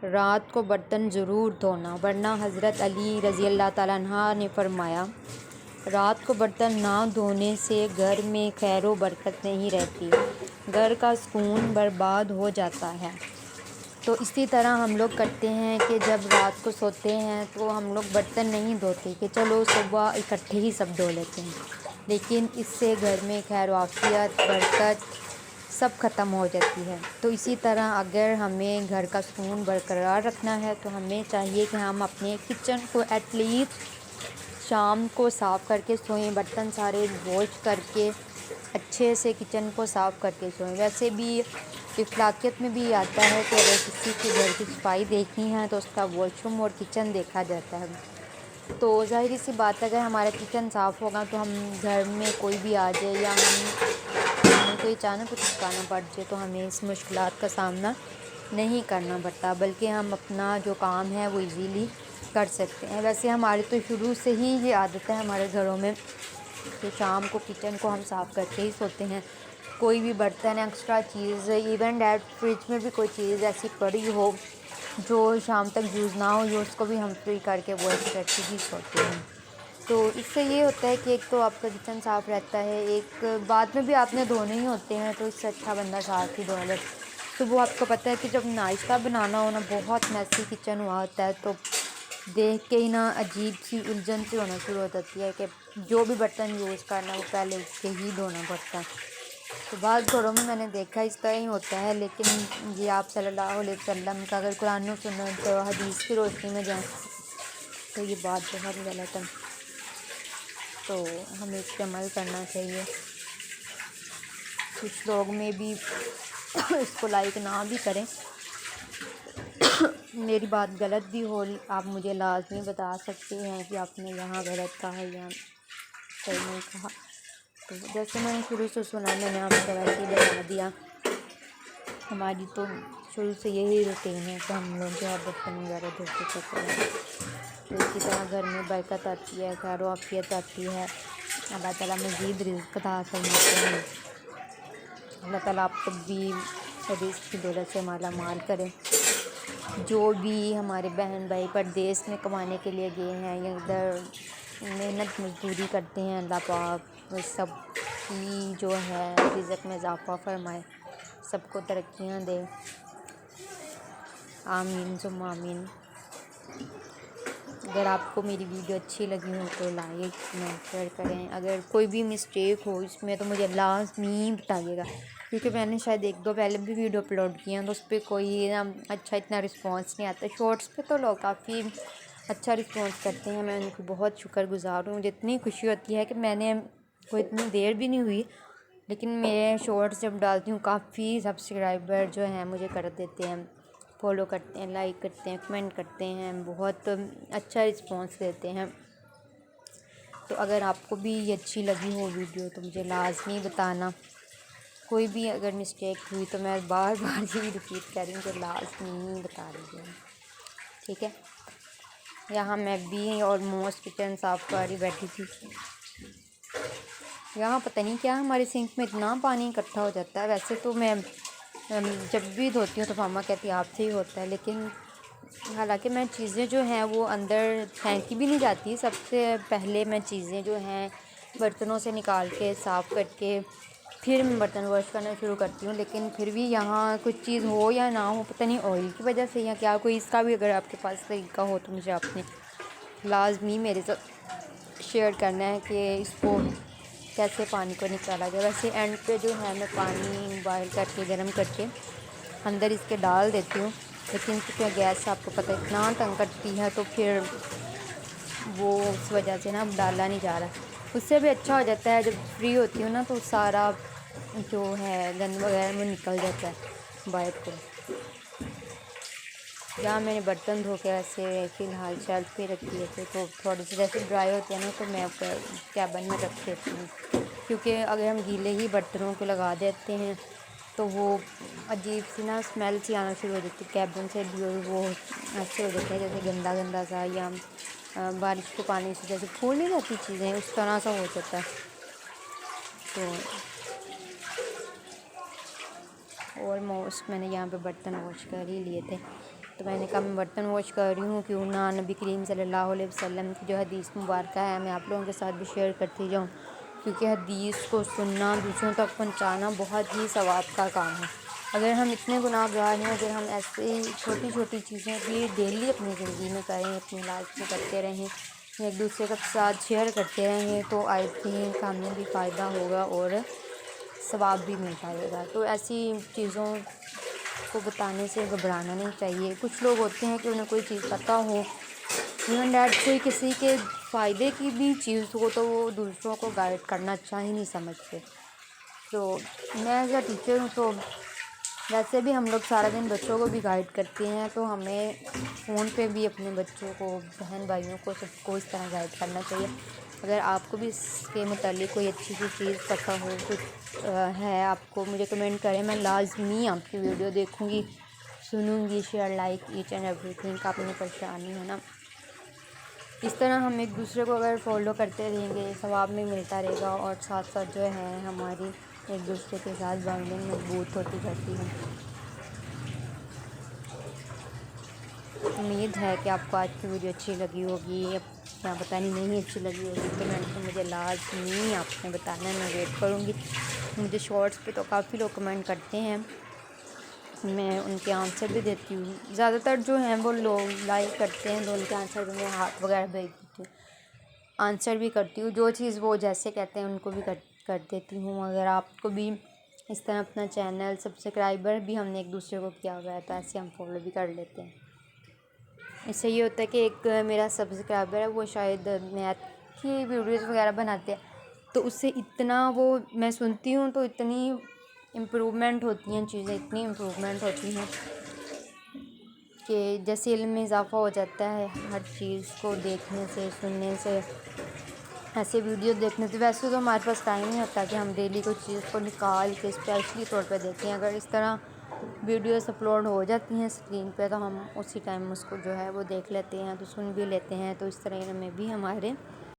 رات کو برتن ضرور دھونا، ورنہ حضرت علی رضی اللہ تعالیٰ عنہ نے فرمایا رات کو برتن نہ دھونے سے گھر میں خیر و برکت نہیں رہتی، گھر کا سکون برباد ہو جاتا ہے۔ تو اسی طرح ہم لوگ کرتے ہیں کہ جب رات کو سوتے ہیں تو ہم لوگ برتن نہیں دھوتے کہ چلو صبح اکٹھے ہی سب دھو لیتے ہیں، لیکن اس سے گھر میں خیر و عافیت، برکت سب ختم ہو جاتی ہے۔ تو اسی طرح اگر ہمیں گھر کا سکون برقرار رکھنا ہے تو ہمیں چاہیے کہ ہم اپنے کچن کو ایٹ لیسٹ شام کو صاف کر کے سوئیں، برتن سارے واش کر کے اچھے سے کچن کو صاف کر کے سوئیں۔ ویسے بھی اخلاقیات میں بھی آتا ہے کہ اگر کسی کے گھر کی صفائی دیکھنی ہے تو اس کا واش روم اور کچن دیکھا جاتا ہے۔ تو ظاہری سی بات ہے اگر ہمارا کچن صاف ہوگا تو ہم گھر میں کوئی بھی آ جائے یا ہمیں کوئی اچانک کچھ کھانا پڑ جائے تو ہمیں اس مشکلات کا سامنا نہیں کرنا پڑتا، بلکہ ہم اپنا جو کام ہے وہ ایزیلی کر سکتے ہیں۔ ویسے ہماری تو شروع سے ہی یہ عادت ہے ہمارے گھروں میں کہ شام کو کچن کو ہم صاف کر کے ہی سوتے ہیں۔ کوئی بھی برتن ایکسٹرا چیز، ایون ڈیٹ فریج میں بھی کوئی چیز ایسی پڑی ہو جو شام تک یوز نہ ہو اس کو بھی ہم فری کر کے واش کر کے ہی سوتے ہیں۔ تو اس سے یہ ہوتا ہے کہ ایک تو آپ کا کچن صاف رہتا ہے، ایک بعد میں بھی آپ نے دھونے ہی ہوتے ہیں تو اس سے اچھا بندہ صاف ہی دھو لے۔ صبح آپ کو پتہ ہے کہ جب ناشتہ بنانا ہونا بہت میسی کچن ہوا ہوتا ہے تو دیکھ کے ہی نا عجیب سی الجھن سی ہونا شروع ہو جاتی ہے کہ جو بھی برتن یوز کرنا وہ پہلے اٹھ کے ہی دھونا پڑتا ہے۔ تو بعض گھروں میں نے دیکھا اس طرح ہی ہوتا ہے، لیکن یہ آپ صلی اللہ علیہ وسلم کا اگر قرآن و سنت و حدیث کی روشنی میں جائیں تو یہ بات بہت غلط ہے، تو ہمیں اس پہ عمل کرنا چاہیے۔ کچھ لوگ میں بھی اس کو لائک نہ بھی کریں، میری بات غلط بھی ہو آپ مجھے لازمی بتا سکتے ہیں کہ آپ نے یہاں غلط کہا یا صحیح نہیں کہا۔ تو جیسے میں نے شروع سے سنا میں نے آپ کو ویسے ہی بتا دیا۔ ہماری تو شروع سے یہی روٹین ہے کہ ہم لوگ جو ہے برتن وغیرہ دھو کے سوتے ہیں، تو اسی طرح گھر میں برکت آتی ہے، خیر و عافیت آتی ہے، اللہ تعالیٰ مزید رزق عطا فرماتے ہیں۔ اللہ تعالیٰ آپ کو بھی رزق کی دولت سے مالا مال کرے۔ جو بھی ہمارے بہن بھائی پردیس میں کمانے کے لیے گئے ہیں یا ادھر محنت مزدوری کرتے ہیں، اللہ پاک سب کی جو ہے رزق میں اضافہ فرمائے، سب کو ترقیاں دے، آمین ثم آمین۔ اگر آپ کو میری ویڈیو اچھی لگی ہو تو لائک کمنٹ شیئر کریں، اگر کوئی بھی مسٹیک ہو اس میں تو مجھے لازمی بتائیے گا، کیونکہ میں نے شاید ایک دو پہلے بھی ویڈیو اپلوڈ کی ہیں تو اس پہ کوئی اچھا اتنا رسپانس نہیں آتا۔ شارٹس پہ تو لوگ کافی اچھا رسپانس کرتے ہیں، میں ان کی بہت شکر گزار ہوں۔ مجھے اتنی خوشی ہوتی ہے کہ میں نے کوئی اتنی دیر بھی نہیں ہوئی لیکن میں شارٹس جب ڈالتی ہوں کافی سبسکرائبر جو ہیں مجھے کر دیتے ہیں، فالو کرتے ہیں، لائک کرتے ہیں، کمنٹ کرتے ہیں، بہت اچھا رسپانس دیتے ہیں۔ تو اگر آپ کو بھی یہ اچھی لگی ہو ویڈیو تو مجھے لازمی بتانا، کوئی بھی اگر مسٹیک ہوئی تو میں بار بار یہی ریپیٹ کر رہی ہوں کہ لازمی بتا دیجیے، ٹھیک ہے۔ یہاں میں بھی آلموسٹ کچن صاف کر ہی بیٹھی تھی، یہاں پتہ نہیں کیا ہمارے سنک میں اتنا پانی اکٹھا ہو جاتا ہے۔ ویسے تو میں جب بھی دھوتی ہوں تو ماما کہتی ہے آپ سے ہی ہوتا ہے، لیکن حالانکہ میں چیزیں جو ہیں وہ اندر پھینکی بھی نہیں جاتی، سب سے پہلے میں چیزیں جو ہیں برتنوں سے نکال کے صاف کر کے پھر میں برتن واش کرنا شروع کرتی ہوں، لیکن پھر بھی یہاں کچھ چیز ہو یا نہ ہو پتہ نہیں آئل کی وجہ سے یا کیا، کوئی اس کا بھی اگر آپ کے پاس طریقہ ہو تو مجھے آپ نے لازمی میرے ساتھ شیئر کرنا ہے کہ اس کو کیسے پانی کو نکالا جائے۔ ویسے اینڈ پہ جو ہے میں پانی بوائل کر کے گرم کر کے اندر اس کے ڈال دیتی ہوں، لیکن چونکہ گیس آپ کو پتہ اتنا تنگ کرتی ہے تو پھر وہ اس وجہ سے نا ڈالا نہیں جا رہا۔ اس سے بھی اچھا ہو جاتا ہے جب فری ہوتی ہوں نا تو سارا جو ہے گند وغیرہ وہ نکل جاتا ہے باہر کو۔ جہاں میں نے برتن دھو کے ایسے فی الحال شیلف پہ رکھ دیے تھے تو تھوڑے سے جیسے ڈرائی ہوتے ہیں نا تو میں اوپر کیبن میں رکھ دیتی ہوں، کیونکہ اگر ہم گیلے ہی برتنوں کو لگا دیتے ہیں تو وہ عجیب سی نا اسمیل سی آنا شروع ہو جاتی ہے، کیبن سے بھی وہ ایسے ہو جاتا ہے جیسے گندا گندا سا، یا بارش کے پانی سے جیسے پھول نہیں جاتی چیزیں اس طرح سا ہو جاتا ہے۔ تو آلموسٹ میں نے یہاں پہ برتن واش کر ہی لیے تھے، تو میں نے کہا میں برتن واش کر رہی ہوں، کیوں نہ نبی کریم صلی اللہ علیہ وسلم کی جو حدیث مبارکہ ہے میں آپ لوگوں کے ساتھ بھی شیئر کرتی جاؤں، کیونکہ حدیث کو سننا، دوسروں تک پہنچانا بہت ہی ثواب کا کام ہے۔ اگر ہم اتنے گناہ گار ہیں، اگر ہم ایسے ہی چھوٹی چھوٹی چیزیں بھی ڈیلی اپنی زندگی میں کریں، اپنی لائف میں کرتے رہیں، ایک دوسرے کے ساتھ شیئر کرتے رہیں، تو آئی تھنک ہمیں بھی فائدہ ہوگا اور ثواب بھی مل پائے گا۔ تو ایسی چیزوں کو بتانے سے گھبرانا نہیں چاہیے۔ کچھ لوگ ہوتے ہیں کہ انہیں کوئی چیز پتہ ہو، ایون دیٹ کوئی کسی کے فائدے کی بھی چیز ہو، تو وہ دوسروں کو گائیڈ کرنا اچھا ہی نہیں سمجھتے۔ تو میں ایز اے ٹیچر ہوں، تو ویسے بھی ہم لوگ سارا دن بچوں کو بھی گائیڈ کرتے ہیں، تو ہمیں فون پہ بھی اپنے بچوں کو، بہن بھائیوں کو، سب کو اس طرح گائیڈ کرنا چاہیے۔ اگر آپ کو بھی اس کے متعلق کوئی اچھی سی چیز پتہ ہو، کچھ ہے آپ کو، مجھے کمنٹ کریں، میں لازمی آپ کی ویڈیو دیکھوں گی، سنوں گی، share like each and everything. آپ نے پریشانی ہے نا، اس طرح ہم ایک دوسرے کو اگر فالو کرتے رہیں گے، ثواب میں ملتا رہے گا، اور ساتھ ساتھ جو ہے ہماری ایک دوسرے کے ساتھ بانڈنگ مضبوط ہوتی جاتی ہے۔ امید ہے کہ آپ کو آج کی ویڈیو اچھی لگی ہوگی، اب کیا پتہ نہیں اچھی لگی ہوگی، کمنٹ میں مجھے لازمی آپ نے بتانا ہے، میں ویٹ کروں گی۔ مجھے شارٹس پہ تو کافی لوگ کمنٹ کرتے ہیں، میں ان کے آنسر بھی دیتی ہوں، زیادہ تر جو ہیں وہ لوگ لائک کرتے ہیں، تو ان کے آنسر بھی میں ہارٹ وغیرہ بھیج دیتی ہوں، آنسر بھی کرتی ہوں، جو چیز وہ جیسے کہتے ہیں ان کو بھی کر دیتی ہوں۔ اگر آپ کو بھی اس طرح اپنا چینل سبسکرائبر بھی ہم نے ایک دوسرے کو کیا ہوا ہے، تو ایسے ہم فالو بھی کر لیتے ہیں۔ اس سے یہ ہوتا ہے کہ ایک میرا سبسکرائبر ہے، وہ شاید میتھ کی ویڈیوز وغیرہ بناتے ہیں، تو اس سے اتنا وہ میں سنتی ہوں تو اتنی امپرومنٹ ہوتی ہیں چیزیں، اتنی امپرومنٹ ہوتی ہیں کہ جیسے علم میں اضافہ ہو جاتا ہے ہر چیز کو دیکھنے سے، سننے سے، ایسے ویڈیو دیکھنے سے۔ ویسے تو ہمارے پاس ٹائم نہیں ہوتا کہ ہم ڈیلی کوئی چیز کو نکال کے اسپیشلی طور پہ دیکھیں، اگر اس طرح ویڈیوز اپلوڈ ہو جاتی ہیں اسکرین پہ، تو ہم اسی ٹائم اس کو جو ہے وہ دیکھ لیتے ہیں، تو سن بھی لیتے ہیں، تو اس طرح میں بھی ہمارے